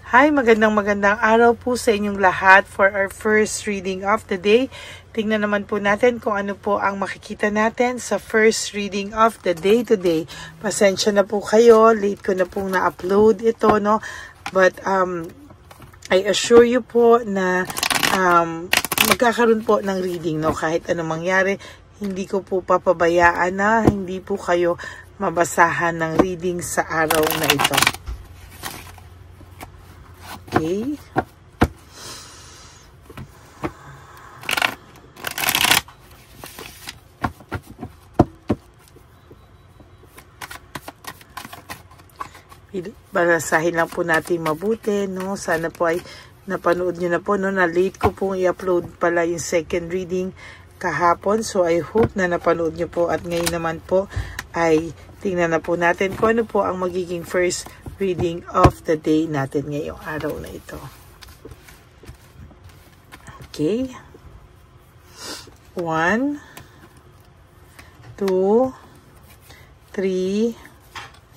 Hi, magandang araw po sa inyong lahat for our first reading of the day. Tingnan naman po natin kung ano po ang makikita natin sa first reading of the day today. Pasensya na po kayo, late ko na pong na-upload ito, no? But I assure you po na magkakaroon po ng reading, no? Kahit anong mangyari, hindi ko po papabayaan na hindi po kayo mabasahan ng reading sa araw na ito. Okay. Basahin lang po natin mabuti, no? Sana po ay napanood nyo na po, no? Na late ko pong i-upload pala yung second reading kahapon. So I hope na napanood nyo po at ngayon naman po ay tingnan na po natin kung ano po ang magiging first reading of the day natin ngayong araw na ito. Okay. 1, 2, 3,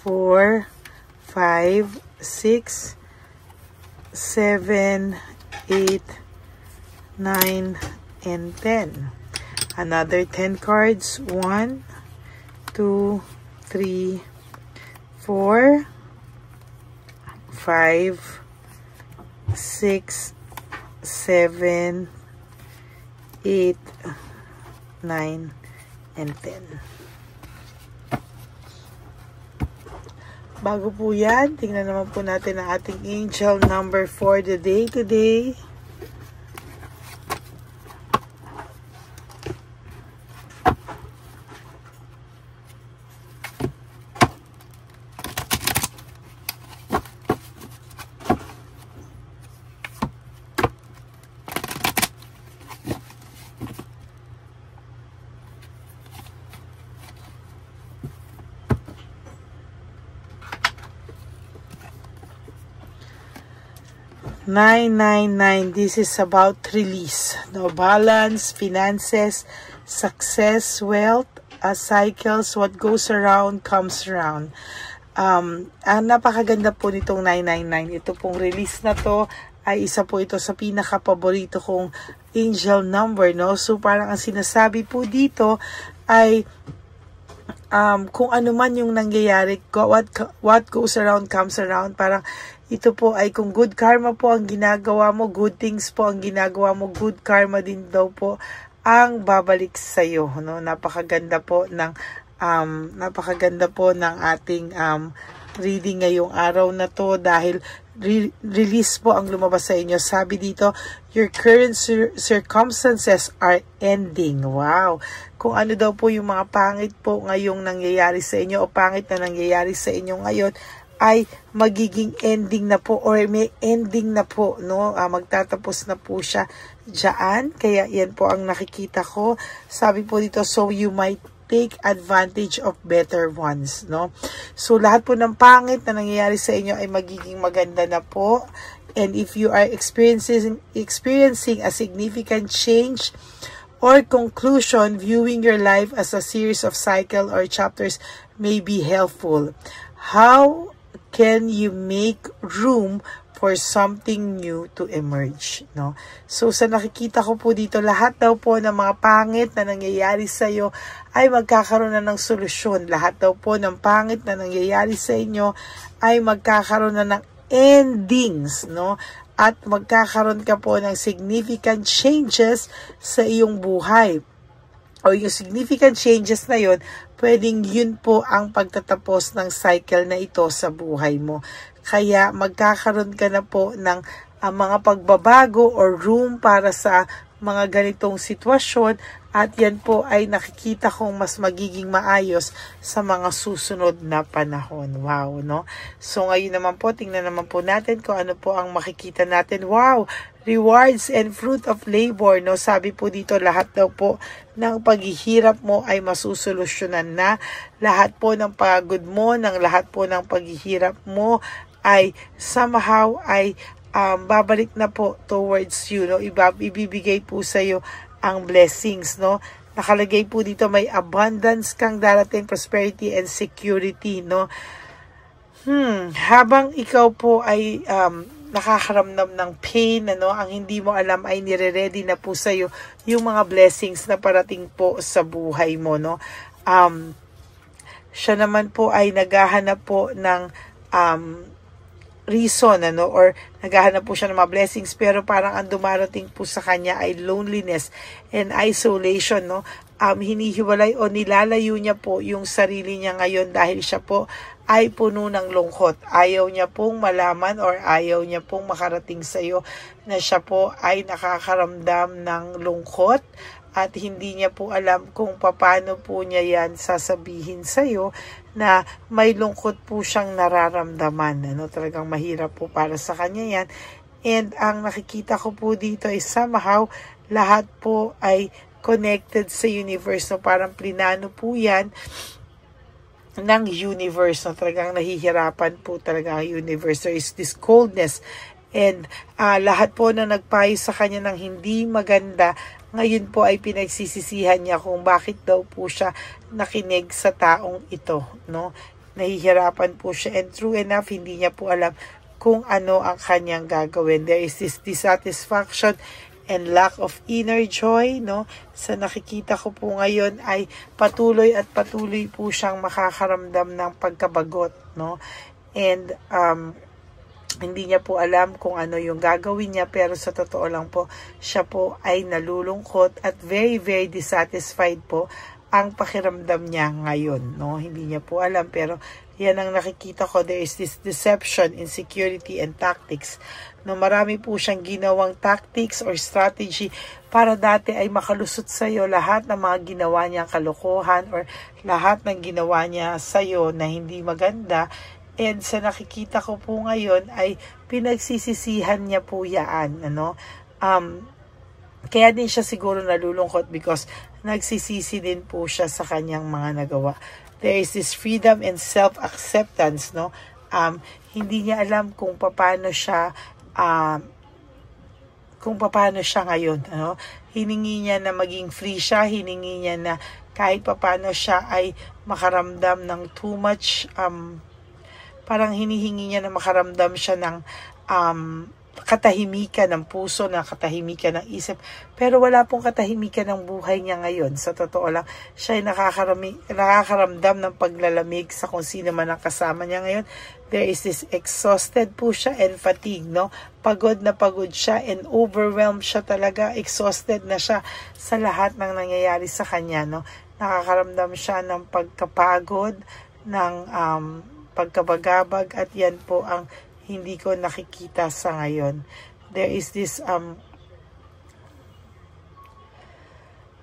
4, 5, 6, 7, 8, 9, and 10. Another 10 cards. 1, 2, 3, 4, 5, 6, 7, 8, 9, and 10. Bago po yan, tingnan naman po natin ang ating angel number for the day today. Nine, this is about release. No, balance, finances, success, wealth, cycles, what goes around comes around. Ang napakaganda po nitong 999. Ito pong release na to ay isa po ito sa pinaka-paborito kong angel number, no? So parang ang sinasabi po dito ay kung ano man yung nangyayari, what goes around comes around. Parang ito po ay kung good karma po ang ginagawa mo, good things po ang ginagawa mo, good karma din daw po ang babalik sa iyo, no? Napakaganda po ng ating reading ngayong araw na to dahil release po ang lumabas sa inyo. Sabi dito, your current circumstances are ending. Wow! Kung ano daw po yung mga pangit po ngayong nangyayari sa inyo o pangit na nangyayari sa inyo ngayon ay magiging ending na po or may ending na po, no? Magtatapos na po siya dyan. Kaya yan po ang nakikita ko. Sabi po dito, so you might take advantage of better ones, no? So lahat po ng pangit na nangyayari sa inyo ay magiging maganda na po. And if you are experiencing a significant change or conclusion, viewing your life as a series of cycle or chapters may be helpful. How can you make room for something new to emerge, no? So sa nakikita ko po dito, lahat daw po ng mga pangit na nangyayari sa iyo ay magkakaroon na ng solusyon. Lahat daw po ng pangit na nangyayari sa inyo ay magkakaroon na ng endings, no? At magkakaroon ka po ng significant changes sa iyong buhay. O yung significant changes na yun, pwedeng yun po ang pagtatapos ng cycle na ito sa buhay mo. Kaya magkakaroon ka na po ng mga pagbabago or room para sa mga ganitong sitwasyon at yan po ay nakikita kong mas magiging maayos sa mga susunod na panahon. Wow, no? So ngayon naman po, tingnan naman po natin kung ano po ang makikita natin. Wow! Rewards and fruit of labor, no? Sabi po dito, lahat daw po ng paghihirap mo ay masusolusyonan na. Lahat po ng pagod mo, lahat po ng paghihirap mo ay somehow ay babalik na po towards you, no? Ibibigay po sa iyo ang blessings, no? Nakalagay po dito may abundance kang darating, prosperity and security, no? Habang ikaw po ay nakakaramdam ng pain, ano, ang hindi mo alam ay nire-ready na po sa'yo yung mga blessings na parating po sa buhay mo, no. Siya naman po ay naghahanap po ng reason, ano, or naghahanap po siya ng mga blessings, pero parang ang dumarating po sa kanya ay loneliness and isolation, no. Hinihiwalay o nilalayo niya po yung sarili niya ngayon dahil siya po ay puno ng lungkot. Ayaw niya pong malaman or ayaw niya pong makarating sa iyo na siya po ay nakakaramdam ng lungkot at hindi niya po alam kung paano po niya yan sasabihin sa iyo na may lungkot po siyang nararamdaman. Ano, talagang mahirap po para sa kanya yan. And ang nakikita ko po dito is somehow lahat po ay connected sa universe. So parang plinano po yan ng universe. No? Talagang nahihirapan po talaga ang universe. There is this coldness. And lahat po na nagpayo sa kanya ng hindi maganda, ngayon po ay pinagsisisihan niya kung bakit daw po siya nakinig sa taong ito. No? Nahihirapan po siya. And true enough, hindi niya po alam kung ano ang kanyang gagawin. There is this dissatisfaction and lack of inner joy, no? Sa nakikita ko po ngayon ay patuloy at patuloy po siyang makakaramdam ng pagkabagot, no? And hindi niya po alam kung ano yung gagawin niya, pero sa totoo lang po, siya po ay nalulungkot at very, very dissatisfied po ang pakiramdam niya ngayon, no? Hindi niya po alam, pero yan ang nakikita ko. There is this deception, insecurity, and tactics. No, marami po siyang ginawang tactics or strategy para dati ay makalusot sa iyo lahat ng mga ginawa niyang kalokohan or lahat ng ginawa niya sa iyo na hindi maganda. And sa nakikita ko po ngayon ay pinagsisisihan niya po yan, ano. Kaya din siya siguro nalulungkot because nagsisisi din po siya sa kanyang mga nagawa. There is this freedom and self-acceptance, no. Hindi niya alam kung paano siya ngayon, ano. Hiningi niya na maging free siya, hiningi niya na kahit paano siya ay makaramdam ng too much, parang hinihingi niya na makaramdam siya ng katahimikan ng puso, na katahimikan ng isip, pero wala pong katahimikan ng buhay niya ngayon. Sa totoo lang, siya ay nakakaramdam ng paglalamig sa kung sino man ang kasama niya ngayon. There is this exhausted po siya and fatigue, no? Pagod na pagod siya and overwhelmed siya talaga, exhausted na siya sa lahat ng nangyayari sa kanya, no? Nakakaramdam siya ng pagkapagod, ng pagkabagabag, at yan po ang hindi ko nakikita sa ngayon. There is this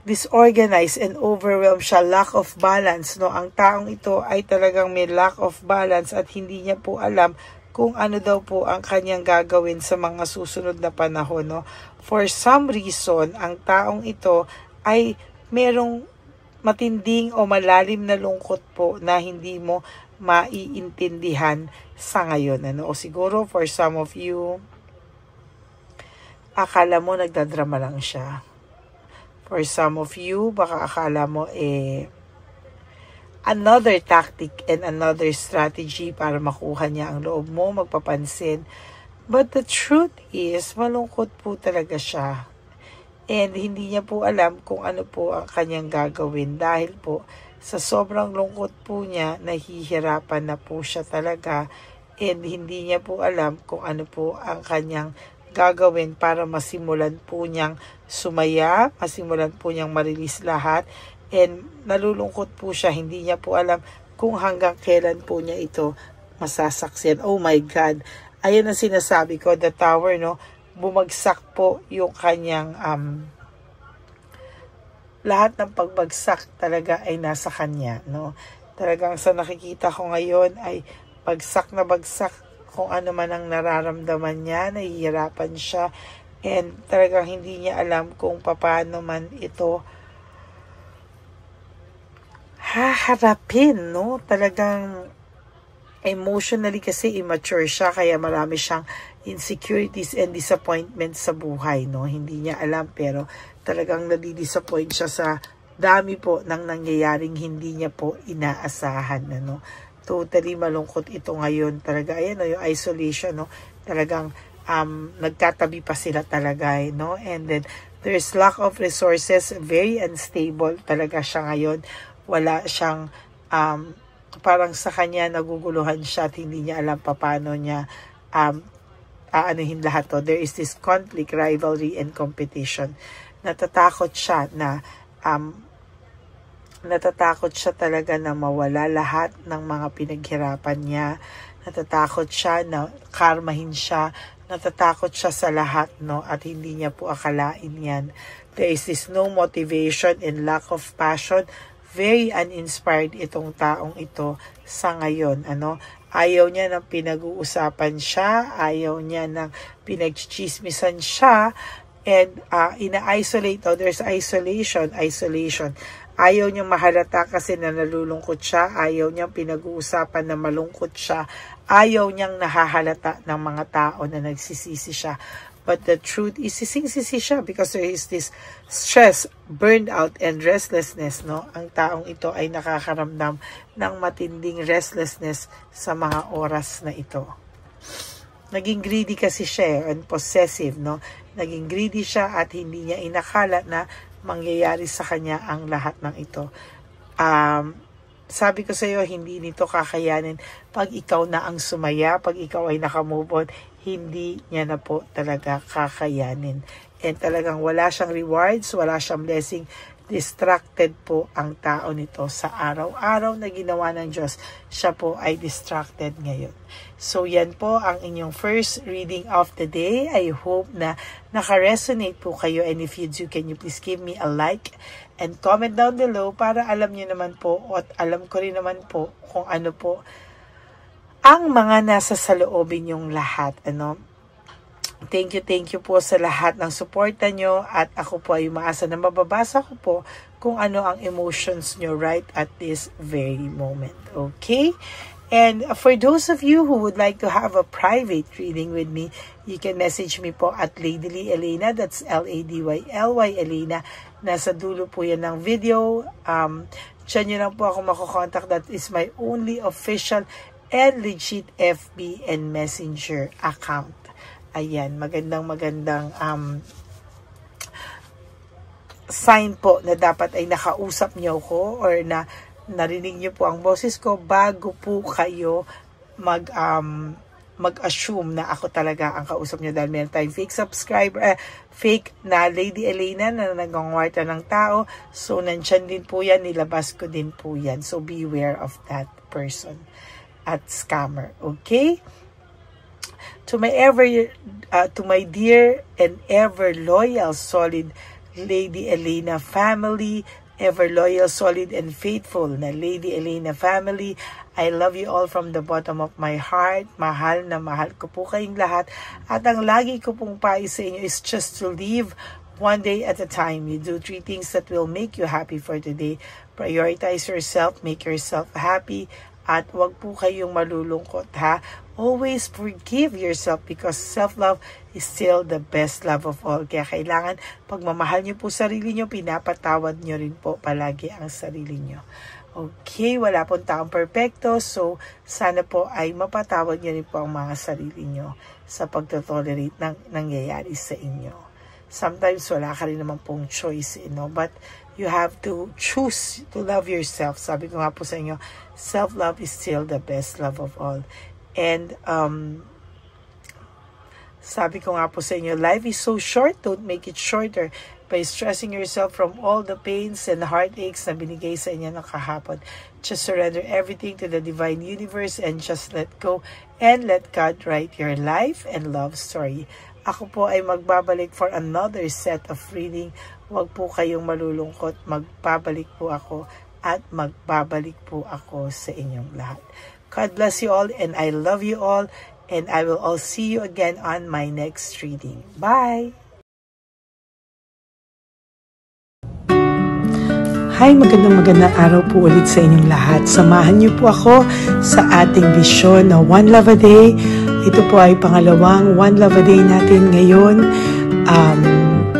disorganized and overwhelmed siya, lack of balance, no. Ang taong ito ay talagang may lack of balance at hindi niya po alam kung ano daw po ang kanyang gagawin sa mga susunod na panahon, no. For some reason, ang taong ito ay merong matinding o malalim na lungkot po na hindi mo maiintindihan sa ngayon, ano. O siguro for some of you, akala mo nagdadrama lang siya. For some of you, baka akala mo another tactic and another strategy para makuha niya ang loob mo, magpapansin. But the truth is, malungkot po talaga siya. And hindi niya po alam kung ano po ang kanyang gagawin dahil po sa sobrang lungkot po niya, nahihirapan na po siya talaga, and hindi niya po alam kung ano po ang kanyang gagawin para masimulan po niyang sumaya, masimulan po niyang marilis lahat, and nalulungkot po siya, hindi niya po alam kung hanggang kailan po niya ito masasaksiyan. Oh my God! Ayan ang sinasabi ko, the tower, no? Bumagsak po yung kanyang lahat ng pagbagsak talaga ay nasa kanya, no? Talagang sa nakikita ko ngayon ay bagsak na bagsak kung ano man ang nararamdaman niya, nahihirapan siya, and talagang hindi niya alam kung paano man ito haharapin, no? Talagang emotionally kasi immature siya, kaya marami siyang insecurities and disappointments sa buhay, no? Hindi niya alam, pero talagang nadidisappoint siya sa dami po ng nangyayaring hindi niya po inaasahan, ano. Totally malungkot ito ngayon talaga. Ayan, no, yung isolation, no. Talagang nagtatabi pa sila talaga, no? And then, there's lack of resources, very unstable talaga siya ngayon. Wala siyang, parang sa kanya naguguluhan siya at hindi niya alam paano niya aanuhin lahat to. There is this conflict, rivalry, and competition. Natatakot siya na talaga na mawala lahat ng mga pinaghirapan niya. Natatakot siya na karmahin siya. Natatakot siya sa lahat, no? At hindi niya po akalain yan. There is this no motivation and lack of passion. Very uninspired itong taong ito sa ngayon, ano? Ayaw niya ng pinag-uusapan siya. Ayaw niya ng pinag-chismisan siya. And ina-isolate. Oh, there's isolation. Ayaw niyang mahalata kasi na nalulungkot siya. Ayaw niyang pinag-uusapan na malungkot siya. Ayaw niyang nahahalata ng mga tao na nagsisisi siya. But the truth is, sising-sisi siya because there is this stress, burnout, and restlessness, no? Ang taong ito ay nakakaramdam ng matinding restlessness sa mga oras na ito. Naging greedy kasi siya, and possessive, no? Naging greedy siya at hindi niya inakala na mangyayari sa kanya ang lahat ng ito. Sabi ko sa iyo, hindi nito kakayanin pag ikaw na ang sumaya, pag ikaw ay nakamove on, hindi niya na po talaga kakayanin. And talagang wala siyang rewards, wala siyang blessing. Distracted po ang tao nito sa araw-araw na ginawa ng Diyos. Siya po ay distracted ngayon. So yan po ang inyong first reading of the day. I hope na naka-resonate po kayo. And if you do, can you please give me a like and comment down below para alam nyo naman po at alam ko rin naman po kung ano po ang mga nasa saloobin yung lahat. Ano? Thank you po sa lahat ng suporta nyo at ako po ay umaasa na mababasa ko po kung ano ang emotions nyo right at this very moment. Okay? And for those of you who would like to have a private reading with me, you can message me po at Ladyly Elena. That's Ladyly Elena. Nasa dulo po yan ng video. Diyan nyo lang po ako makokontak. That is my only official and legit FB and Messenger account. Ayan, magandang sign po na dapat ay nakausap niyo ko or na narinig niyo po ang boses ko bago po kayo mag-assume na ako talaga ang kausap niyo dahil meron tayong fake na Lady Elena na nagangwarta ng tao. So, nandyan din po yan, nilabas ko din po yan. So, beware of that person at scammer. Okay? To my dear and ever loyal, solid Lady Elena family, ever loyal, solid, and faithful na Lady Elena family, I love you all from the bottom of my heart. Mahal na mahal ko po kayong lahat. At ang lagi ko pong pais sa inyo is just to live one day at a time. You do 3 things that will make you happy for today. Prioritize yourself, make yourself happy, at wag po kayong malulungkot, ha? Always forgive yourself because self-love is still the best love of all. Kaya kailangan, pag mamahal nyo po sarili nyo, pinapatawad nyo rin po palagi ang sarili nyo. Okay, wala pong taong perfecto. So, sana po ay mapatawad nyo rin po ang mga sarili nyo sa pagtotolerate ng nangyayari sa inyo. Sometimes, wala ka rin naman pong choice, but you have to choose to love yourself. Sabi ko nga po sa inyo, self-love is still the best love of all. And sabi ko nga po sa inyo, life is so short, don't make it shorter by stressing yourself from all the pains and heartaches na binigay sa inyo ng kahapon. Just surrender everything to the divine universe and just let go and let God write your life and love story. Ako po ay magbabalik for another set of reading. Huwag po kayong malulungkot, magbabalik po ako at magbabalik po ako sa inyong lahat. God bless you all and I love you all and I will all see you again on my next reading. Bye! Hi, magandang araw po ulit sa inyong lahat. Samahan niyo po ako sa ating vision na One Love a Day. Ito po ay pangalawang One Love a Day natin ngayon.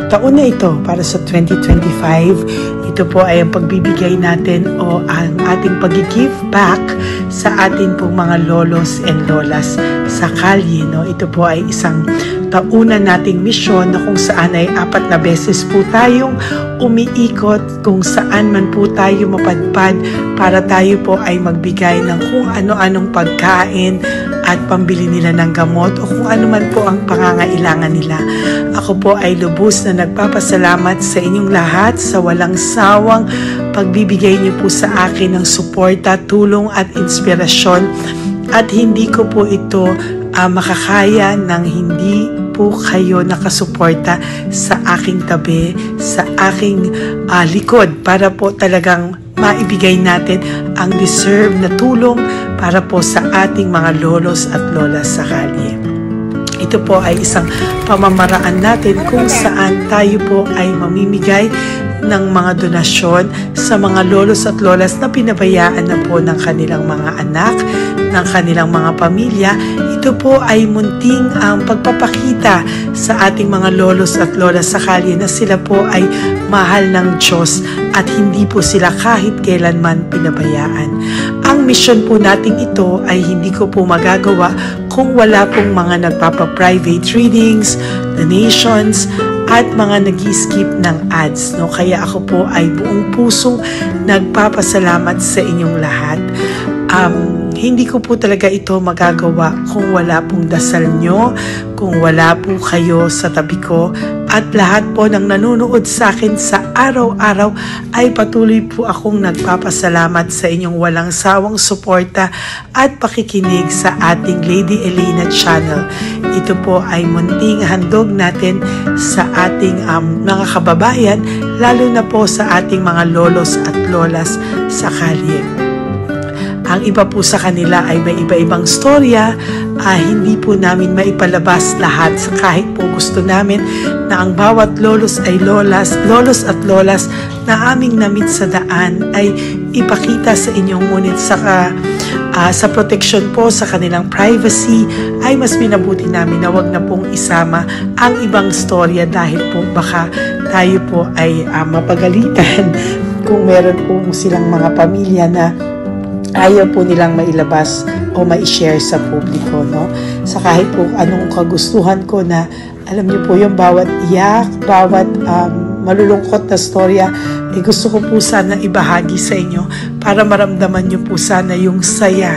Taon na ito para sa 2025. Ito Ito po ay ang pagbibigay natin o ang ating pag-give back sa atin pong mga lolos and lolas sa kalye. No? Ito po ay isang taunan nating misyon na kung saan ay 4 na beses po tayong umiikot kung saan man po tayo mapadpad para tayo po ay magbigay ng kung ano-anong pagkain at pambili nila ng gamot o kung ano man po ang pangangailangan nila. Ako po ay lubos na nagpapasalamat sa inyong lahat sa walang sawang pagbibigay niyo po sa akin ng suporta, tulong at inspirasyon, at hindi ko po ito makakaya ng hindi po kayo nakasuporta sa aking tabi, sa aking likod para po talagang maibigay natin ang deserve na tulong para po sa ating mga lolos at lolas sa kalye. Ito po ay isang pamamaraan natin kung saan tayo po ay mamimigay ng mga donasyon sa mga lolos at lolas na pinabayaan na po ng kanilang mga anak, ng kanilang mga pamilya. Ito po ay munting ang pagpapakita sa ating mga lolos at lolas sa kalye na sila po ay mahal ng Diyos at hindi po sila kahit kailanman pinabayaan. Ang mission po natin ito ay hindi ko po magagawa kung wala pong mga nagpapa-private readings, donations, at mga nag-skip ng ads. No? Kaya ako po ay buong pusong nagpapasalamat sa inyong lahat. Hindi ko po talaga ito magagawa kung wala pong dasal nyo, kung wala po kayo sa tabi ko, at lahat po ng nanonood sa akin sa araw-araw ay patuloy po akong nagpapasalamat sa inyong walang sawang suporta at pakikinig sa ating Lady Elena channel. Ito po ay munting handog natin sa ating mga kababayan, lalo na po sa ating mga lolos at lolas sa kalye. Ang iba po sa kanila ay may iba-ibang storya, hindi po namin maipalabas lahat kahit po gusto namin na ang bawat lolos at lolas na aming namit sa daan ay ipakita sa inyong, ngunit sa protection po sa kanilang privacy ay mas minabuti namin na wag na pong isama ang ibang storya dahil po baka tayo po ay mapagalitan kung meron po silang mga pamilya na ayaw po nilang mailabas o ma-share sa publiko, no? Sa kahit po anong kagustuhan ko na, alam niyo po yung bawat iyak, bawat malulungkot na storya, gusto ko po sana ibahagi sa inyo para maramdaman niyo po sana yung saya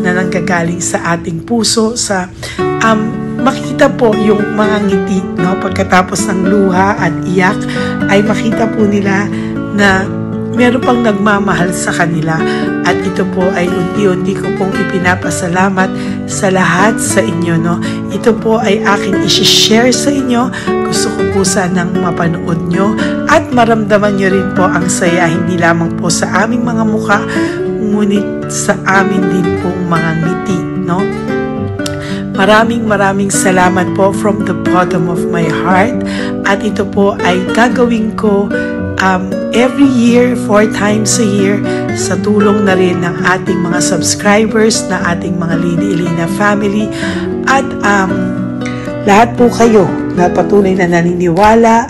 na nanggagaling sa ating puso, sa makita po yung mga ngiti, no? Pagkatapos ng luha at iyak ay makita po nila na meron pang nagmamahal sa kanila, at ito po ay unti-unti ko pong ipinapasalamat sa lahat sa inyo, no? Ito po ay aking isi-share sa inyo. Gusto ko po sanang mapanood nyo at maramdaman nyo rin po ang saya, hindi lamang po sa aming mga mukha, ngunit sa amin din pong mga ngiti, no? Maraming salamat po from the bottom of my heart, at ito po ay gagawin ko every year, 4 times a year, sa tulong na rin ng ating mga subscribers, na ating mga Lady Elena family, at lahat po kayo na patuloy na naniniwala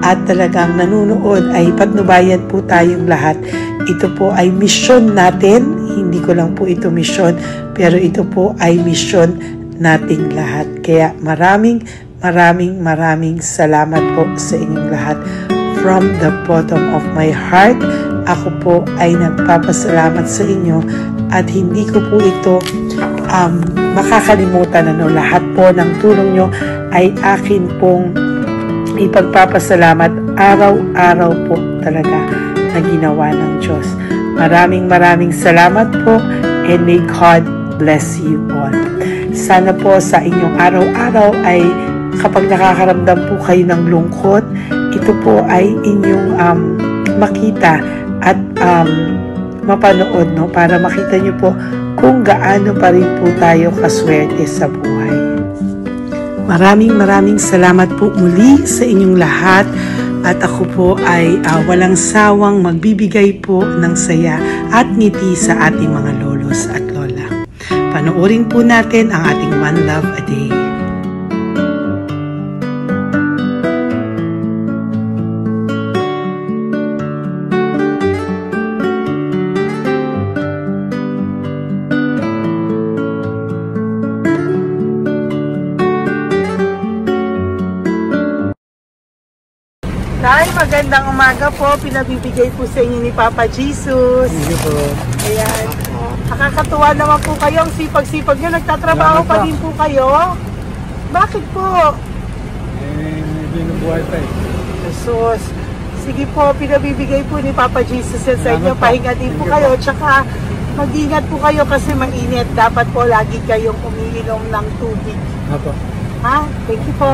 at talagang nanunood, ay patnubayan po tayong lahat. Ito po ay mission natin, hindi ko lang po ito mission, pero ito po ay mission nating lahat. Kaya maraming salamat po sa inyong lahat. From the bottom of my heart, ako po ay nagpapasalamat sa inyo, at hindi ko po ito makakalimutan. Lahat po ng tulong nyo ay akin pong ipagpapasalamat araw-araw po talaga na ginawa ng Diyos. Maraming salamat po, and may God bless you all. Sana po sa inyong araw-araw ay kapag nakakaramdam po kayo ng lungkot, ito po ay inyong makita at mapanood, no? Para makita nyo po kung gaano pa rin po tayo kaswerte sa buhay. Maraming salamat po muli sa inyong lahat, at ako po ay walang sawang magbibigay po ng saya at ngiti sa ating mga lolos at lola. Panoorin po natin ang ating One Love a Day. Nay, magandang umaga po. Pinabibigay po sa inyo ni Papa Jesus. Thank you po. Ayan. Nakakatuwa naman po kayo. Ang sipag-sipag nyo. Nagtatrabaho pa din po kayo. Bakit po? Medyo nabuhay pa eh. Jesus. Sige po, pinabibigay po ni Papa Jesus yan sa inyo. Pahinga din po kayo. Tsaka mag-ingat po kayo kasi mainit. Dapat po lagi kayong umiinom ng tubig. Apo. Ha? Thank you po.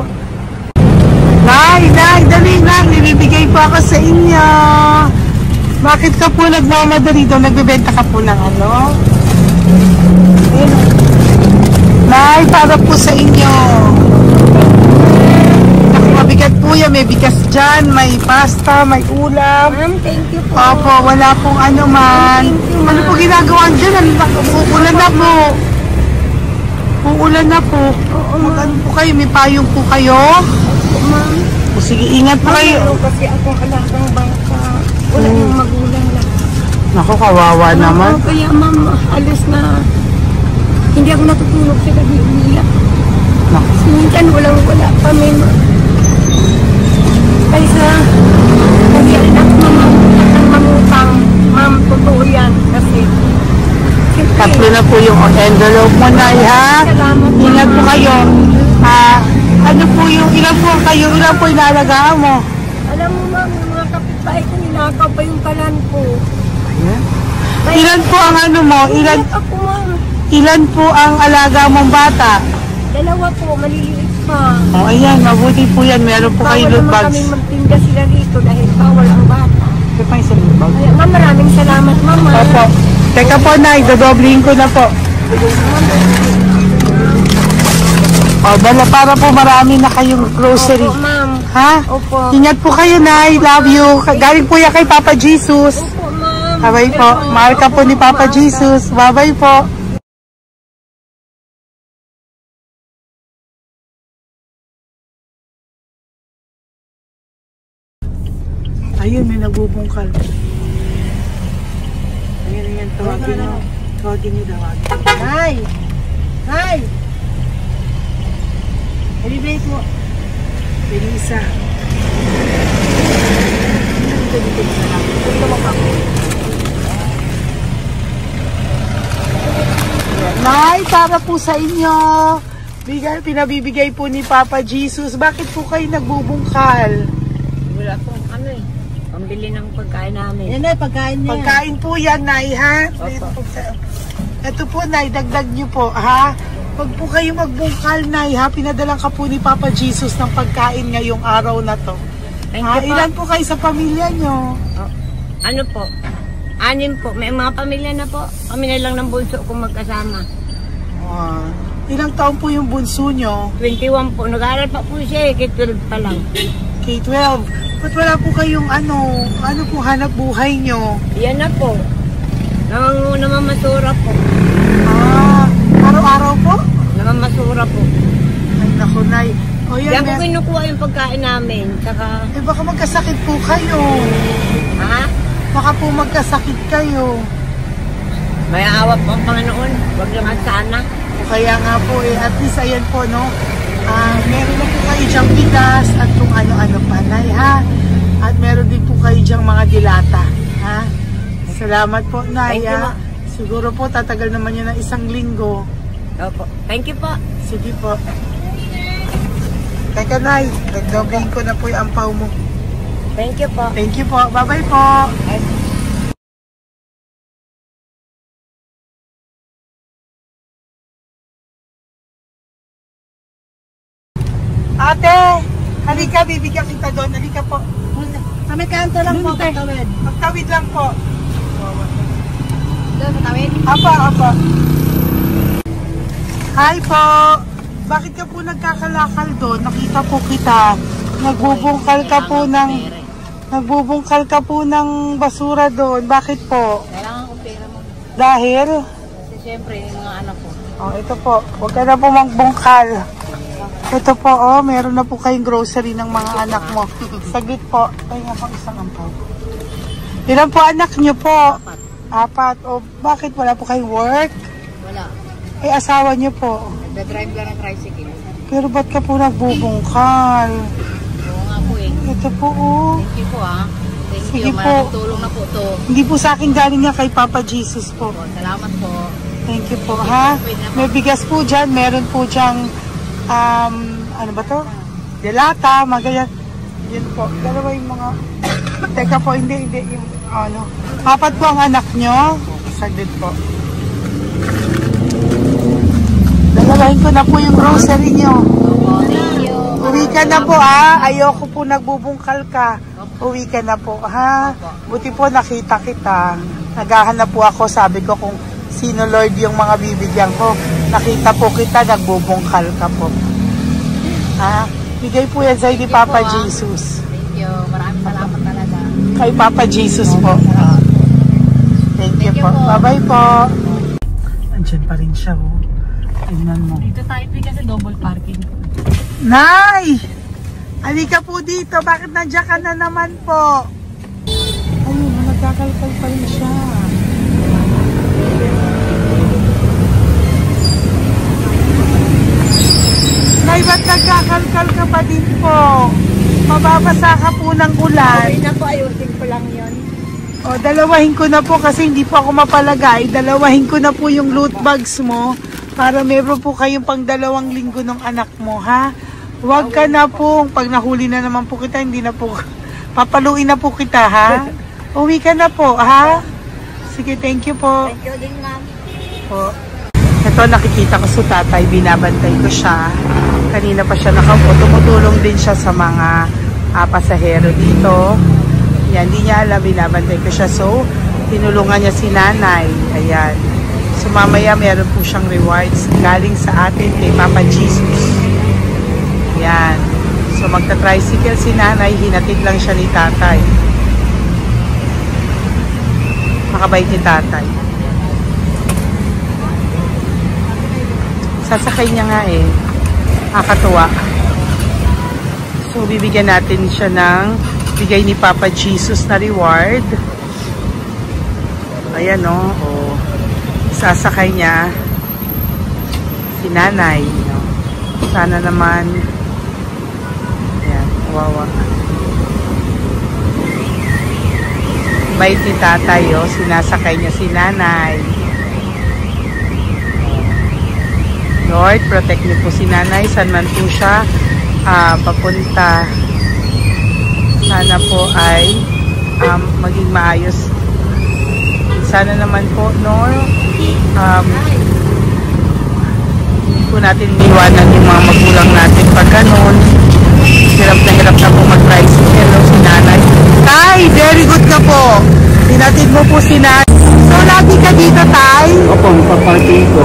Nay, dali na. Nilibigay po ako sa inyo. Bakit ka po nagmamadali doon? Nagbebenta ka po ng ano? Ayun. Nay, para po sa inyo. Mabigat po yan. May bigas dyan, may pasta, may ulam. Ma'am, thank you po. Opo, wala pong ano man. Ano po ginagawa dyan? Uulan na po. Uulan na po. Mag-ano po kayo? May payong po kayo? Opo, ma'am. O sige, ingat po kayo. Kasi akong alagang bangka. Wala yung magulang na. Naku, kawawa naman. Kaya ma'am, alis na. Hindi ako natutulog sa gabi. Umiyak. Naku. Minsan wala kami. Kaysa, kasi anak mamutang. Ma'am, totoo yan. Kasi, Tatlo na po yung envelope mo, Nay, ha? Salamat, Ingat po kayo. Ano po yung, ilan po kayo, ilan po inalagaan mo? alam mo ma'am, yung mga kapitbahay ko, ninakaw pa yung kalan ko. Ilan po ang ano mo? Umiyak ako ma'am. Ilan po ang alaga mong bata? Dalawa po, maliliit pa. O, ayan, mabuti po yan. Meron po kayo loot Bawal naman bags. kaming magtinda sila rito dahil bawal ang bata. Ito pa yung sa loot bag. Kaya ma'am, maraming salamat mama. Opo. Teka po, Nay, dodoblihin ko na po. O, bala para po marami na kayong grocery. Opo ma'am. Ha? Opo. Ingat po kayo, Nay. Love you. Galing po yan kay Papa Jesus. Opo ma'am. Bye-bye po. Mahal ka po ni Papa Jesus. Bye-bye po. Ayun, may nagbubungkal. Ayan, tawagin nyo. Tawagin nyo, tawagin. Hi! Hi! Halibay po. Elisa. Nay, para po sa inyo. Pinabibigay po ni Papa Jesus. Bakit po kayo nagbubungkal? Wala pong ano eh. Pambili ng pagkain namin. Yan ay, pagkain niya. Pagkain po yan, Nay, ha? Opo. Ito po, Nay, dagdag niyo po, ha? Pag po kayo magbungkal, Nay, ha? Pinadalang ka po ni Papa Jesus ng pagkain ngayong araw na to. Thank Ha? you po. Ilan po kayo sa pamilya nyo? Oh, ano po? 6 po. May mga pamilya na po. Kami na lang ng bunso kung magkasama. Ilang taon po yung bunso nyo? 21 po. Nag-aaral pa po siya eh. K-12 pa lang. K-12. Ba't wala po kayong ano po hanap buhay nyo? Yan na po. Namamasura po. Araw-araw po? Namamasura po. Ay, naku, Nay. O yan, Diyan po kinukuha yung pagkain namin. Saka, baka magkasakit po kayo. ha? Baka po magkasakit kayo. May awa po ang Panginoon. Huwag naman sana. O kaya nga po at least ayan po, no? Meron na po kayo dyang bigas at kung ano-ano pa, Nay, ha? At meron din po kayo dyang mga dilata, ha? Salamat po, Nay, Thank you, ha? Ma. Siguro po tatagal naman yun ng 1 linggo. Opo. Thank you po. Sige po. Teka, Nay, nagdobling ko na po yung ampaw mo. Thank you po. Thank you po. Bye-bye po. Ate, halika, bibigyan kita doon. Halika po. Kami kanto lang po. Magtawid. Magtawid lang po. Doon, matawid? Apa. Hi po. Bakit ka po nagkakalakal doon? Nakita po kita. Nagbubungkal ka po ng basura doon. Bakit po? Kailangan ko pera mo. Dahil? Kasi siyempre, yung mga anak ko. Oh, ito po. Huwag ka na po magbungkal. Ito po, oh, meron na po kayong grocery ng mga anak mo. Saglit po. Ay, nga po isang ampaw. Ilan po anak nyo po? 4. O, bakit wala po kayong work? Wala. Ay, asawa nyo po. Nagda-drive lang ng tricycle. Pero ba't ka po nagbubungkal? Oo nga po eh. Ito po, oh. Thank you po, ah. Thank Sige you. po. Maraming tulong na po to. Hindi po sa akin galing nga kay Papa Jesus po. Salamat po. Thank you po, ha? May bigas po dyan. Meron po dyang, ano ba to? Delata, magayan. Yun po. Dalawa yung mga... Teka po, hindi. Yung, ano. Apat po ang anak nyo. Saglit po. Dalawahin ko na po yung grocery nyo. Uwi ka na po, ha? Ayoko po nagbubungkal ka. Uwi ka na po, ha? Buti po nakita kita. Naghahanap po ako, sabi ko kung sino Lord yung mga bibigyan ko. Nakita po kita, nagbubungkal ka po. Ha? Bigay po yan sa'yo ni Papa Jesus. Thank you. Maraming salamat talaga. Kay Papa Jesus po. Thank you po. Bye-bye po. Andyan pa rin siya, oh. Tingnan mo. Dito tayo kasi double parking. Nay! Halika po dito. Bakit nandiyan ka na naman po? Ayun, nagkakalkal pa rin siya. Nay, ba't nagkakalkal ka pa din po? Mababasa ka po ng ulan. Okay na po, ayusin ko lang yun. O, dalawahin ko na po kasi hindi po ako mapalagay. Dalawahin ko na po yung loot bags mo para meron po kayong pang 2 linggo ng anak mo, ha? Huwag ka na po. Pag nahuli na naman po kita, hindi na po, papaluin na po kita, ha? Uwi ka na po, ha? Sige, thank you po. Thank you din, ma'am. Po. Ito, nakikita ko sa tatay, binabantay ko siya. Kanina pa siya nakaupo. Tumutulong din siya sa mga pasahero dito. Yan, hindi niya alam, binabantay ko siya. So, tinulungan niya si nanay. Ayan. So, mamaya meron po siyang rewards galing sa atin kay Papa Jesus. Ayan. So, magta-tricycle si nanay. Hinatid lang siya ni tatay. Makabait ni tatay. Sasakay niya nga eh. Nakakatuwa. So, bibigyan natin siya ng bigay ni Papa Jesus na reward. Ayan, no? O, sasakay niya si nanay. No? Sana naman ayan, kawawa. Bait ni tatay, oh. Sinasakay niya si nanay. Lord, protect niyo po si nanay. Saan man po siya papunta. Sana po ay maging maayos. Sana naman po, no? Hindi po natin iniwanan yung mga magulang natin pag ganun. Hirap na po mag-tricycle si nanay. Tay, very good na po. Sinatid mo po si nanay. So, lagi ka dito, Tay? Opo, paparking ko.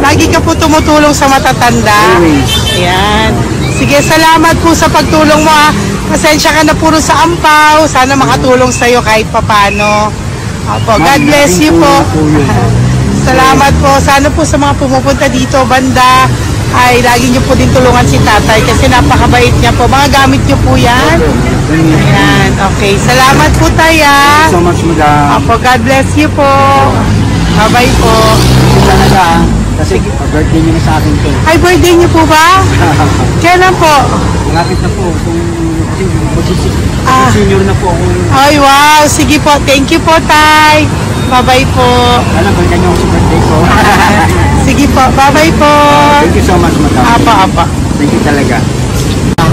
Lagi ka po tumutulong sa matatanda. Ayan. Sige, salamat po sa pagtulong mo, ha. Pasensya ka na puro sa ampaw. Sana makatulong sa'yo kahit papano. Opo, God bless you po. Salamat po. Sana po sa mga pumupunta dito, banda, ay lagi niyo po din tulungan si tatay kasi napakabait niya po. Mga gamit niyo po yan. Ayan, okay. Salamat po, Tay, ha. So much, madam. Opo, God bless you po. Bye-bye po. Talaga, kasi birthday niyo na sa akin to. Ay, birthday niyo po ba? Kailan po? Malapit na po. Senior na po ako. Ay, wow. Sige po. Thank you po, Tay. Bye-bye po. Alam, balikan niyo ako sa birthday ko. Sige po. Bye-bye po. Thank you so much, madam. Apa. Thank you talaga.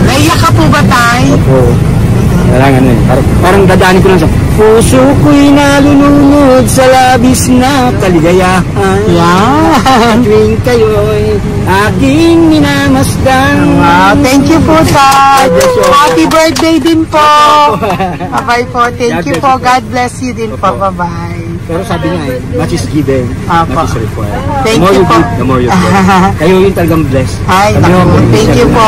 Naiyak ka po ba, Tay? Opo. Kailangan eh. Parang dadaanin ko lang sa puso ko'y nalulunod sa labis na kaligayahan. Yan. Tuwing kayo'y aking minamasdan. Wow. Thank you po, Tay. Happy birthday din po. Bye-bye po. Thank you po. God bless you din po. Bye-bye. Pero sabi nga eh, much is given, Apa. much is required. Thank The more you you po. give, the more you get. Kayo yung talagang blessed. Ay, Kami naku. yung Thank you po.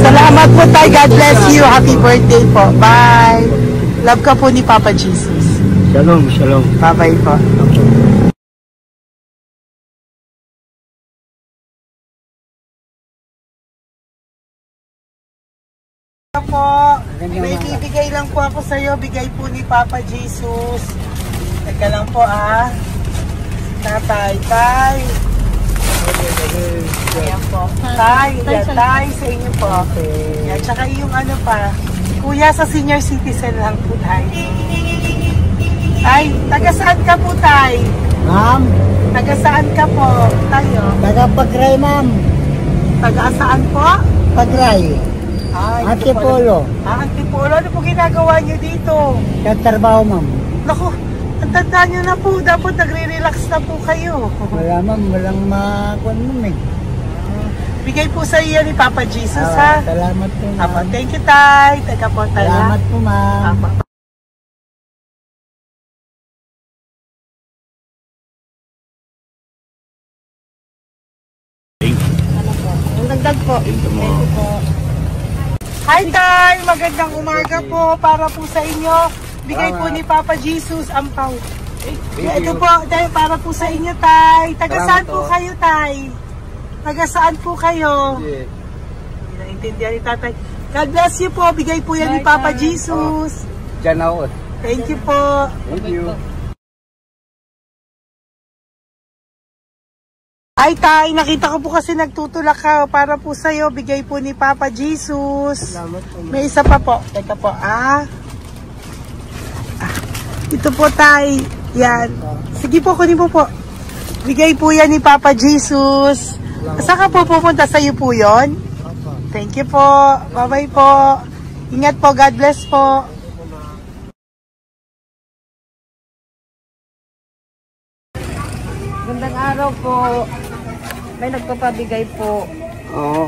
Salamat po, Tay. God bless you. Happy birthday po. Bye. Love ka po ni Papa Jesus. Shalom, shalom. Bye-bye po. Po, may bibigay lang po ako sa iyo, bigay po ni Papa Jesus. Teka lang po, Tatay, Tay. Ayan po. Tay, yan, Tay sa inyo po. Yan, tsaka yung ano pa, Kuya, sa senior citizen lang po tayo. Tay, taga saan ka po, Tay? Ma'am, Taga saan ka po? Tayo. taga Pagray, ma'am. Taga saan po? Pagray. Ay, Antipolo. Antipolo. Ano po ginagawa niyo dito? Katrabaho, ma'am. Naku, ang tanda niyo na po. Dapat nagre-relax na po kayo. Wala, ma'am. Walang makuan, ma'am eh. Bigay po sa iyo ni Papa Jesus, ha? Salamat po, ma'am. Apo, thank you, Tay. Taga po, Tay. Salamat po, ma'am. Apo. Ang dagdag po. Hi, Tay! Magandang umaga po para po sa inyo. Bigay po ni Papa Jesus ang pau. Ito po, Tay, para po sa inyo, Tay. Taga saan po kayo, Tay? Taga saan po kayo? Hindi naintindihan ni Tatay. God bless you po. Bigay po yan ni Papa Jesus. Diyan ako. Thank you po. Thank you. Ay, Tay, nakita ko po kasi nagtutulak ka para po sa'yo. Bigay po ni Papa Jesus. May isa pa po. Teka po, ito po, Tay. Yan. Sige po, kunin po po. Bigay po yan ni Papa Jesus. Saan ka po pupunta? Sa'yo po yun? Thank you po. Bye-bye po. Ingat po. God bless po. Gandang araw po. May nagpapabigay po. Oo.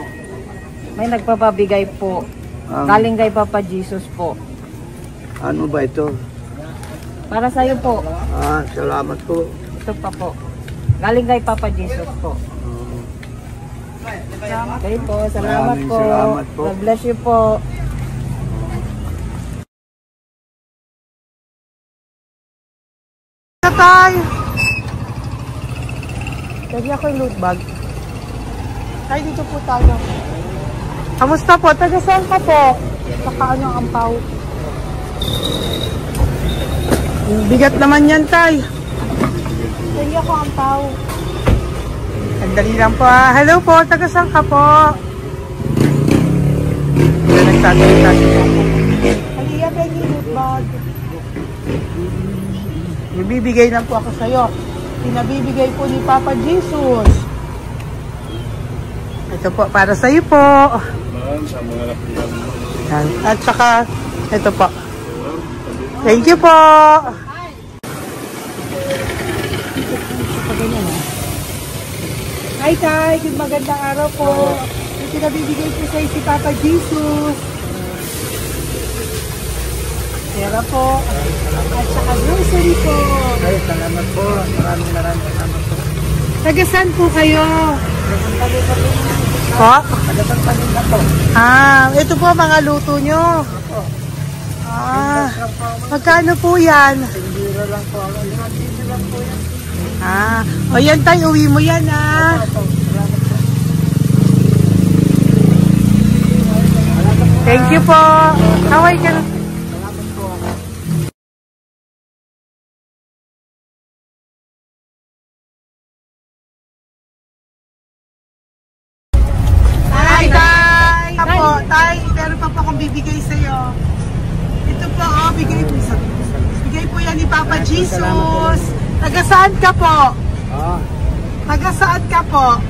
May nagpapabigay po. Galing kay Papa Jesus po. Ano ba ito? Para sa'yo po. Salamat po. Ito pa po. Galing kay Papa Jesus po. Okay po. Salamat Maraming po. salamat po. God bless you po. Tay! Lagi ako yung loot bag. Tay, dito po tayo. Kamusta po? Taga saan ka po? Saka ano ang ampaw? Bigat naman yan, Tay. Lagi ako ampaw. Sandali lang po, Hello po, taga saan ka po? Nagsasalita siya. Halika, tayo yung loot bag. Ibibigay lang po ako sa'yo. Pinabibigay po ni Papa Jesus. Ito po, para sa'yo po. At saka, ito po. Thank you po. Hi, Tay. Good magandang araw po. Ito pinabibigay po sa'yo si Papa Jesus. Pera po. At saka grocery po. Ay, salamat po. Maraming salamat po. Taga saan po kayo? Po? Taga-Pagpalinda po. Ito po mga luto nyo. Magkano po yan? Biro lang po. Biro lang po yan. O yan tayo, uwi mo yan Thank you po. Kaway ka na. Tay, meron pa po akong bibigay sa'yo. Ito po, bigay po yan ni Papa Jesus. Taga saan ka po? Taga saan ka po?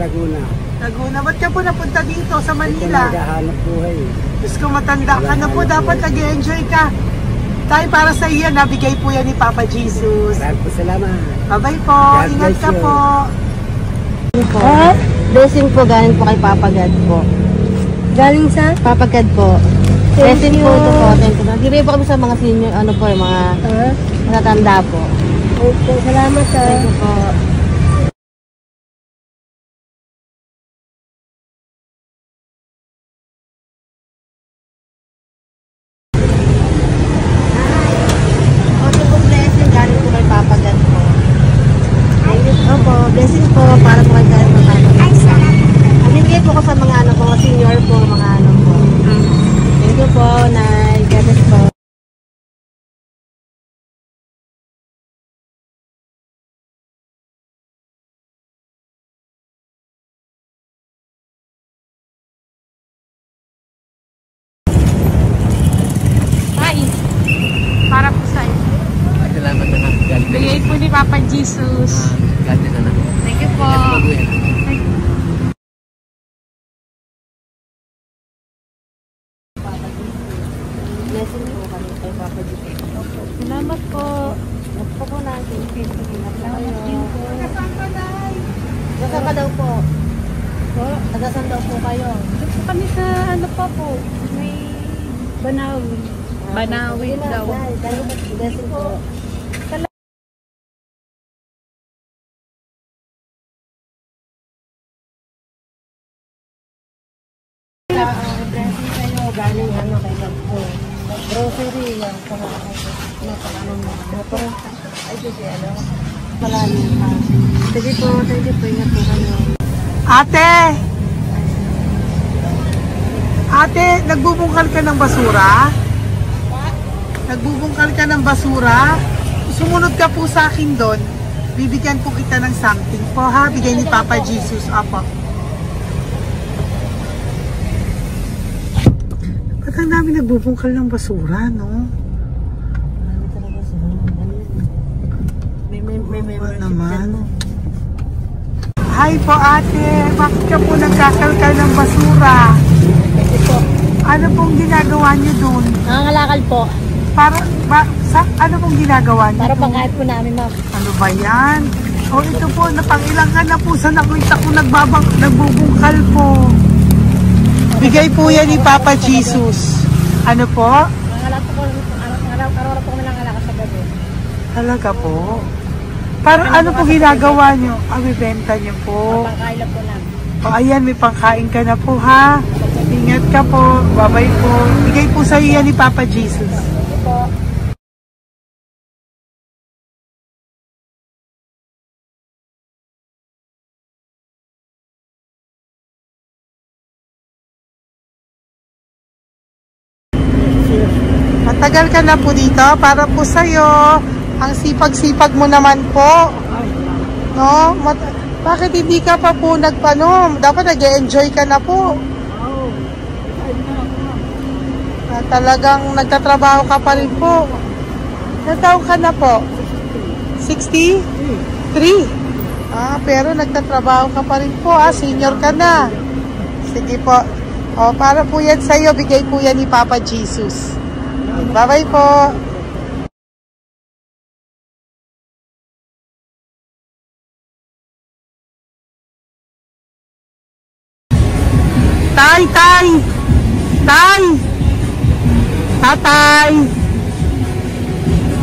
Laguna. Laguna. Ba't ka po napunta dito sa Manila? Naghahanap buhay. Diyos ko, matanda ka na po. Dapat nag-enjoy ka. Tay, para sa iyo, nabigay po yan ni Papa Jesus. Maraming po salamat. Bye-bye po. Ingat ka po. Blessing po galing po kay Papa God po. Galing sa? Papa God po. Blessing po ito po. Thank you. Nagdiray po kami sa mga senior, ano po, yung mga matatanda po. Okay, salamat sir. Thank you po. Jesus. God bless na. Thank you po. Blessing po kami kay Papa Dito. Salamat po. Nagpo po natin. Salamat din po. Nasaan ka daw po? Nasaan daw po kayo? Dito kami sa ano pa po. May Banawi. Banawi daw. Blessing po. Blessing kayo. Galing ano kay Magpo. Grocery yan. Ay, sige, ano? Malalim pa. Sige po, thank you po. Ingat po kayo. Ate, nagbubungkal ka ng basura? Nagbubungkal ka ng basura? Sumunod ka po sa akin doon. Bibigyan po kita ng something po ha. Bigay ni Papa Jesus. Apo. Ba't ang dami nagbubungkal ng basura, no? Marami talaga sila. May membership naman. dyan. Hi po ate. Bakit ka po nagkakalkal ng basura? Kasi po, Ano pong ginagawa niyo doon? nangangalakal po. Ano pong ginagawa niyo Para doon? pangkahit po namin, ma'am. Ano ba yan? O ito po, napangilang ka na po sa nakita ko nagbubungkal po. Bigay po yan ni Papa Jesus. Ano po? Nangangalakal po araw-araw po kami nangangalakal sa gabi. Talaga po? Para ano po ginagawa niyo? Bibenta niyo po. Pangkain lang po namin. O ayan, may pangkain ka na po ha. Ingat ka po. Bye-bye po. Bigay po sa iyo yan ni Papa Jesus. Sige po. Matagal ka na po dito. Para po sa'yo. Ang sipag-sipag mo naman po. No? Bakit hindi ka pa po nagpanom? Dapat nag-e-enjoy ka na po. Talagang nagtatrabaho ka pa rin po. Ilang taon ka na po? 63? Pero nagtatrabaho ka pa rin po. Senior ka na. Sige po. O, para po yan sa'yo. Bigay po yan ni Papa Jesus. Bye-bye po.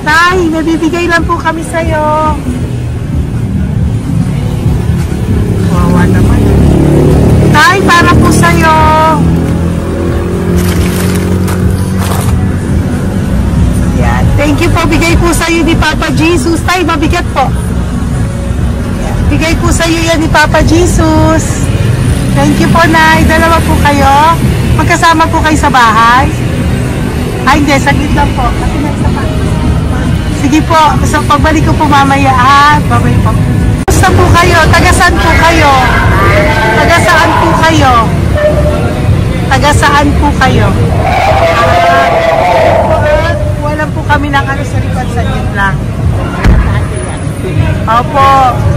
Tay, nabibigay lang po kami sa'yo. Wawa naman. Tay, para po sa'yo. Yan. Thank you po. Bigay po sa'yo ni Papa Jesus. Tay, mabigat po. Bigay po sa'yo yan ni Papa Jesus. Thank you po, Nay. Dalawa po kayo. Magkasama po kayo sa bahay. Hindi. Saglit lang po. Kasi nasa bahay. Sige po. So, pagbalik ko po mamaya. Babay po. Gusto po kayo? Taga-saan po kayo? Taga-saan po kayo? Taga-saan po kayo? Wala po kami ng ano sa likod. Saglit lang. Opo.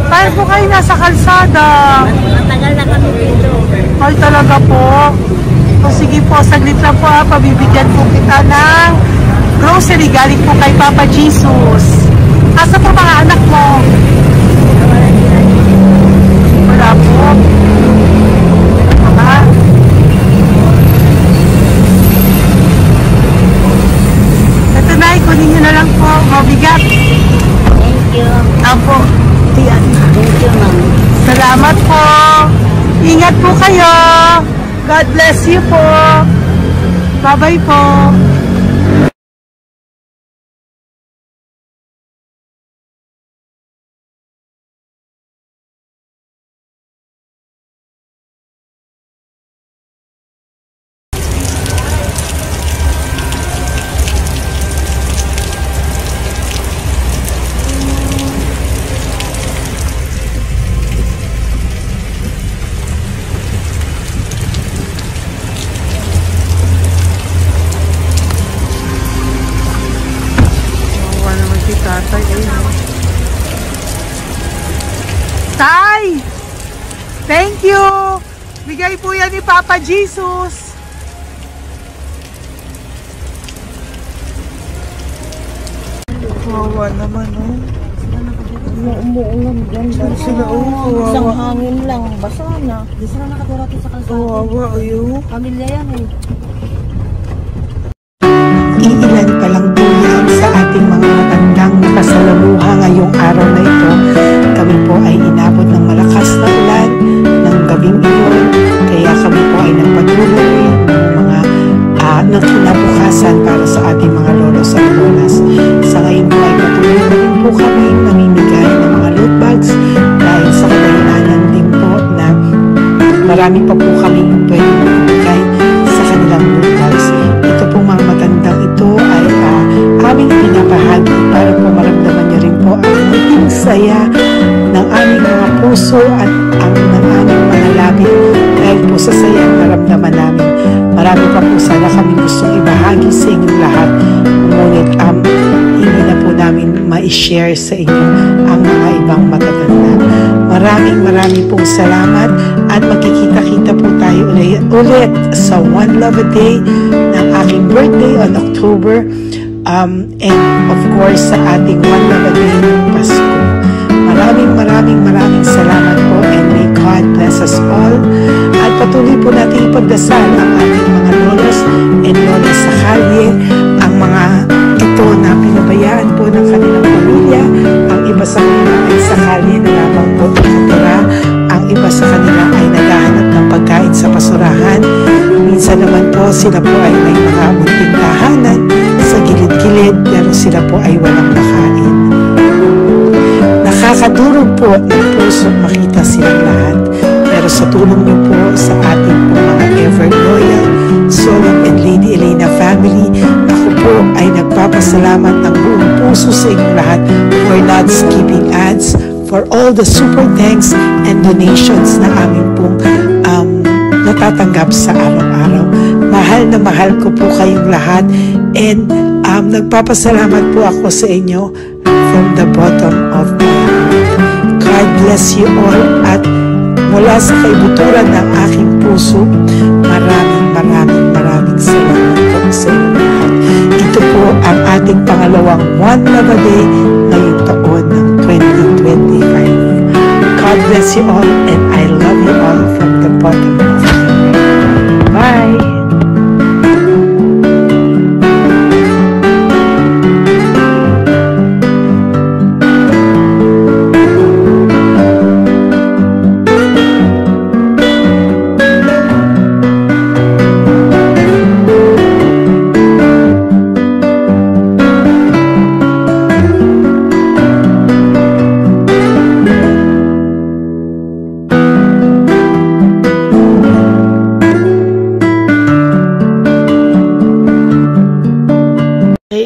Tayo po kayo nasa kalsada. Matagal na kami dito. Ay, talaga po. O sige po, saglit lang po ha. Pabibigyan po kita ng grocery galing po kay Papa Jesus. Asa po mga anak mo? Wala po. Ito na, kunin nyo na lang po. Mabigat. Thank you. Apo. Yan. Thank you, ma'am. Salamat po. Ingat po kayo. God bless you po. Bye-bye po. Tay! Thank you! Bigay po yan ni Papa Jesus. Kawawa naman, oh. Umuulan dyan. Sila, oh, Isang kawawa. hangin lang. Basa na. Di sila nakatira sa kalsada. Kawawa, ayo. Pamilya yan eh. Iilan pa lang po yan sa ating mga matandang nakasalamuha ngayong araw na ito. Kami po ay inabot ng malakas na ulan ng gabing iyon. Kaya kami po ay nagpatuloy ng mga ng kinabukasan para sa ating mga lolos at lolas. Sa ngayon po ay patuloy na rin po kami namimigay ng mga loot bags dahil sa kadahilanan din po na marami pa po kami pwede mamigay sa kanilang loot bags. Ito po mga matandang ito ay aming pinapahagi para po maramdaman niyo rin po ang maging saya ng aming mga puso at ang ng aming mga labi dahil po sa saya ang naramdaman namin. Marami pa po sana kami gustong ibahagi sa inyong lahat, ngunit hindi na po namin ma-share sa inyo ang mga ibang matatanda. Maraming pong salamat at magkikita-kita po tayo ulit sa One Love a Day ng aking birthday on October and of course sa ating One Love a Day ng Pasko. Maraming salamat po and may God bless us all. At patuloy po natin ipagdasal ang ating mga lolas and lolas sa kalye, ang mga ito na pinabayaan po ng kanilang pamilya. Ang iba sa kanila ay sa kalye na lamang po nakatira. Ang iba sa kanila ay naghahanap ng pagkain sa basurahan. Minsan naman po sila po ay may mga munting tahanan sa gilid-gilid pero sila po ay walang makain. Nakakadurog po ng puso makita silang lahat. Pero sa tulong niyo po sa ating po mga ever loyal Solom and Lady Elena family, ako po ay nagpapasalamat ng buong puso sa inyong lahat for not skipping ads, for all the super thanks and donations na aming pong natatanggap sa araw-araw. Mahal ko po kayong lahat and nagpapasalamat po ako sa inyo from the bottom of my heart. God bless you all at mula sa kaibuturan ng aking puso, maraming salamat po sa inyo lahat. Ito po ang ating pangalawang One Love a Day ngayong taon ng 2025. God bless you all and I love you all from the bottom of my heart. Bye!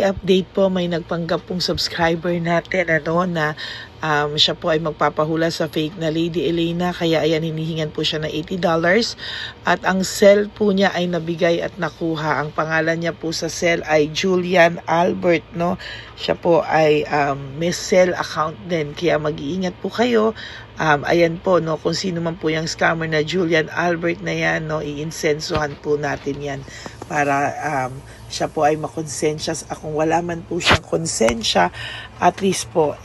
Update po, may nagpanggap pong subscriber natin na siya po ay magpapahula sa fake na Lady Elena, kaya ayan hinihingan po siya ng $80 at ang cell po niya ay nabigay at nakuha. Ang pangalan niya po sa cell ay Julian Albert, no? Siya po ay may cell account din, kaya mag-iingat po kayo. Ayan po, no, kung sino man po yung scammer na Julian Albert na yan, no, iinsensuhan po natin yan para siya po ay makonsensya. Kung wala man po siyang konsensya, at least po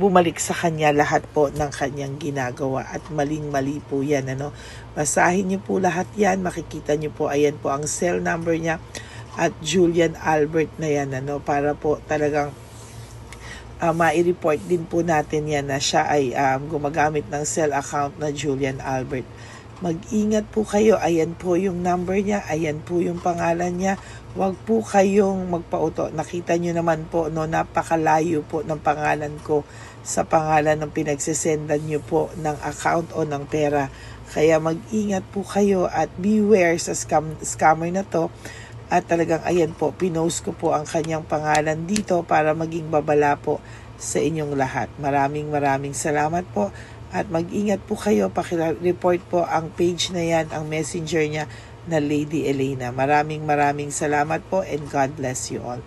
bumalik sa kanya lahat po ng kanyang ginagawa at maling-mali po yan, ano. Basahin niyo po lahat yan, makikita niyo po, ayan po ang cell number niya at Julian Albert na yan, ano, para po talagang mai-report din po natin yan na siya ay gumagamit ng cell account na Julian Albert. Mag-ingat po kayo. Ayan po yung number niya. Ayan po yung pangalan niya. Huwag po kayong magpauto. Nakita nyo naman po, no, napakalayo po ng pangalan ko sa pangalan ng pinagsisendan nyo po ng account o ng pera. Kaya mag-ingat po kayo at beware sa scammer na to. At talagang ayan po, pinost ko po ang kanyang pangalan dito para maging babala po sa inyong lahat. Maraming salamat po. At mag-ingat po kayo, pakireport po ang page na yan, ang messenger niya na Lady Elena. Maraming salamat po and God bless you all.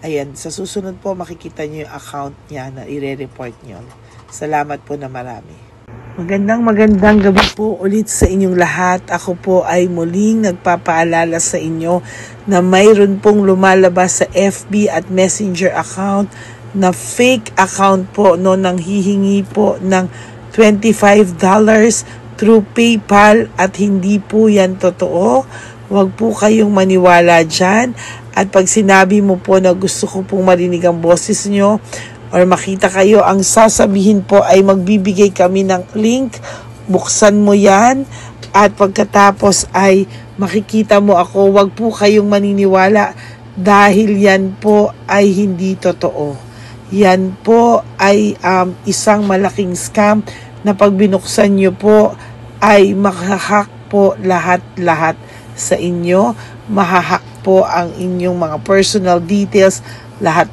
Ayan, sa susunod po makikita niyo yung account niya na i-report niyo. Salamat po na marami. Magandang gabi po ulit sa inyong lahat. Ako po ay muling nagpapaalala sa inyo na mayroon pong lumalabas sa FB at Messenger account na fake account po no, nang hihingi po ng $25 through PayPal at hindi po yan totoo. Huwag po kayong maniwala dyan. At pag sinabi mo po na gusto ko pong marinig ang boses nyo, or makita kayo, ang sasabihin po ay magbibigay kami ng link, buksan mo yan, at pagkatapos ay makikita mo ako. Huwag po kayong maniniwala dahil yan po ay hindi totoo. Yan po ay isang malaking scam na pag binuksan nyo po ay makahack po lahat-lahat sa inyo. Mahahack po ang inyong mga personal details. Lahat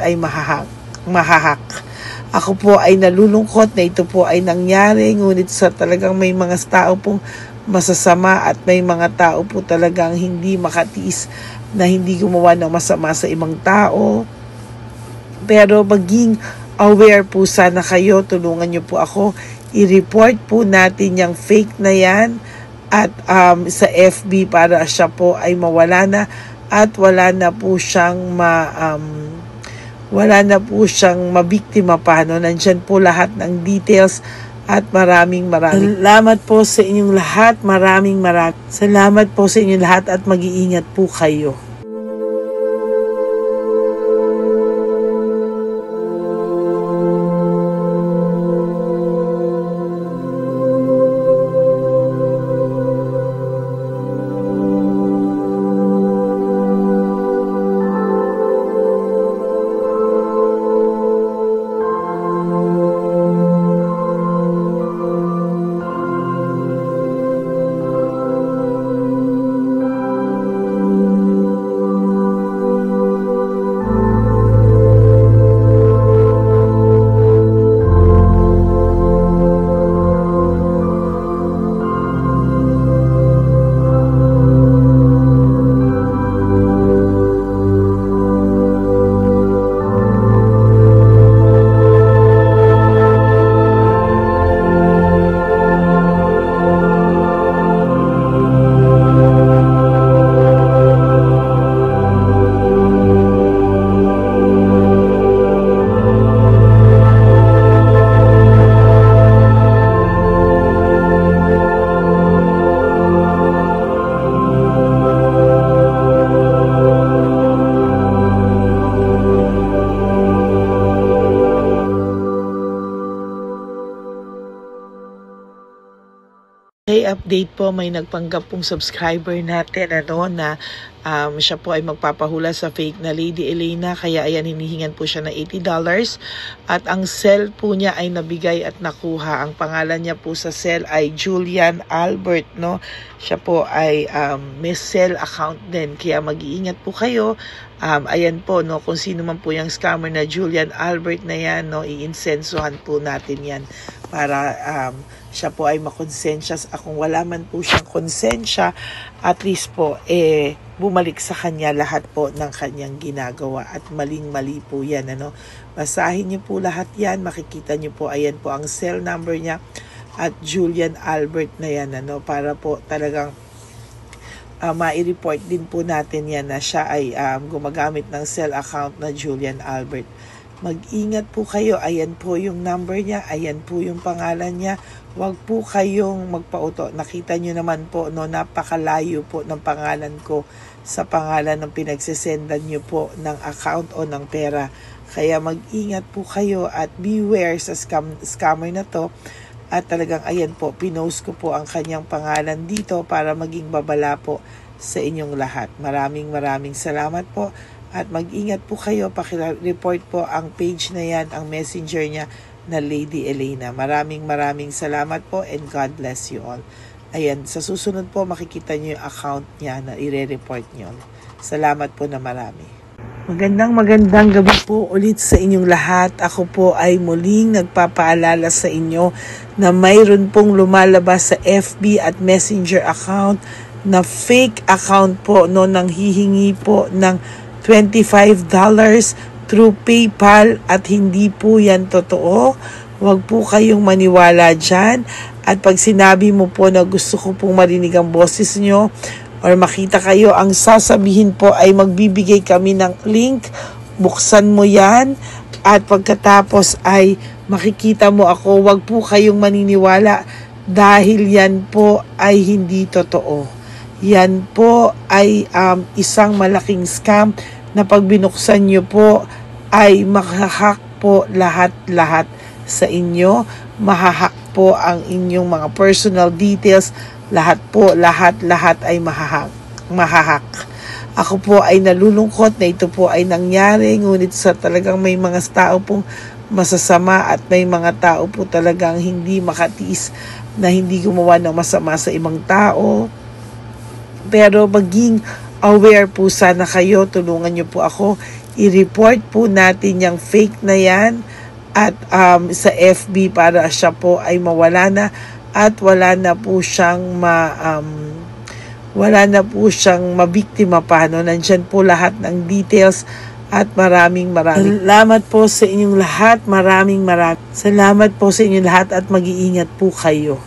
ay mahahak. Ako po ay nalulungkot na ito po ay nangyari, ngunit sa talagang may mga tao pong masasama at may mga tao po talagang hindi makatiis na hindi gumawa ng masama sa ibang tao. Pero maging aware po sana kayo, tulungan niyo po ako, i-report po natin yung fake na yan at sa FB para siya po ay mawala na. At wala na po siyang mabiktima pa, no? Nandyan po lahat ng details at maraming salamat po sa inyong lahat. Maraming salamat po sa inyong lahat at mag-iingat po kayo. Update po, may nagpanggap pong subscriber natin na siya po ay magpapahula sa fake na Lady Elena, kaya ayan, hinihingan po siya na $80 at ang cell po niya ay nabigay at nakuha. Ang pangalan niya po sa cell ay Julian Albert, no? Siya po ay may cell account din, kaya mag-iingat po kayo. Ayan po, no, kung sino man po yung scammer na Julian Albert na yan, no, iinsensuhan po natin yan para siya po ay makonsensya. Kung wala man po siyang konsensya, at least po bumalik sa kanya lahat po ng kanyang ginagawa at maling-mali po yan, ano. Basahin niyo po lahat yan, makikita niyo po, ayan po ang cell number niya at Julian Albert na yan, ano, para po talagang ma-report din po natin yan na siya ay gumagamit ng cell account na Julian Albert. Mag-ingat po kayo. Ayan po yung number niya. Ayan po yung pangalan niya. Huwag po kayong magpauto. Nakita nyo naman po, no, napakalayo po ng pangalan ko sa pangalan ng pinagsisendan nyo po ng account o ng pera. Kaya mag-ingat po kayo at beware sa scammer na to. At talagang ayan po, pinost ko po ang kanyang pangalan dito para maging babala po sa inyong lahat. Maraming salamat po. At mag-ingat po kayo, pakireport po ang page na yan, ang messenger niya na Lady Elena. Maraming salamat po and God bless you all. Ayan, sa susunod po makikita niyo yung account niya na ire-report niyo. Salamat po na marami. Magandang gabi po ulit sa inyong lahat. Ako po ay muling nagpapaalala sa inyo na mayroon pong lumalabas sa FB at Messenger account na fake account po, no, nang hihingi po ng $25 through PayPal at hindi po yan totoo. Huwag po kayong maniwala dyan. At pag sinabi mo po na gusto ko pong marinig ang boses nyo or makita kayo, ang sasabihin po ay magbibigay kami ng link. Buksan mo yan at pagkatapos ay makikita mo ako. Huwag po kayong maniniwala dahil yan po ay hindi totoo. Yan po ay isang malaking scam na pag binuksan nyo po ay makahak po lahat-lahat sa inyo. Mahahak po ang inyong mga personal details. Lahat ay mahahak. Ako po ay nalulungkot na ito po ay nangyari, ngunit sa talagang may mga tao pong masasama at may mga tao po talagang hindi makatiis na hindi gumawa ng masama sa ibang tao. Pero maging aware po sana kayo, tulungan niyo po ako, i-report po natin yung fake na yan at sa FB para siya po ay mawala na at wala na po siyang mabiktima pa. No? Nandyan po lahat ng details at maraming salamat po sa inyong lahat. Maraming salamat po sa inyong lahat at mag-iingat po kayo.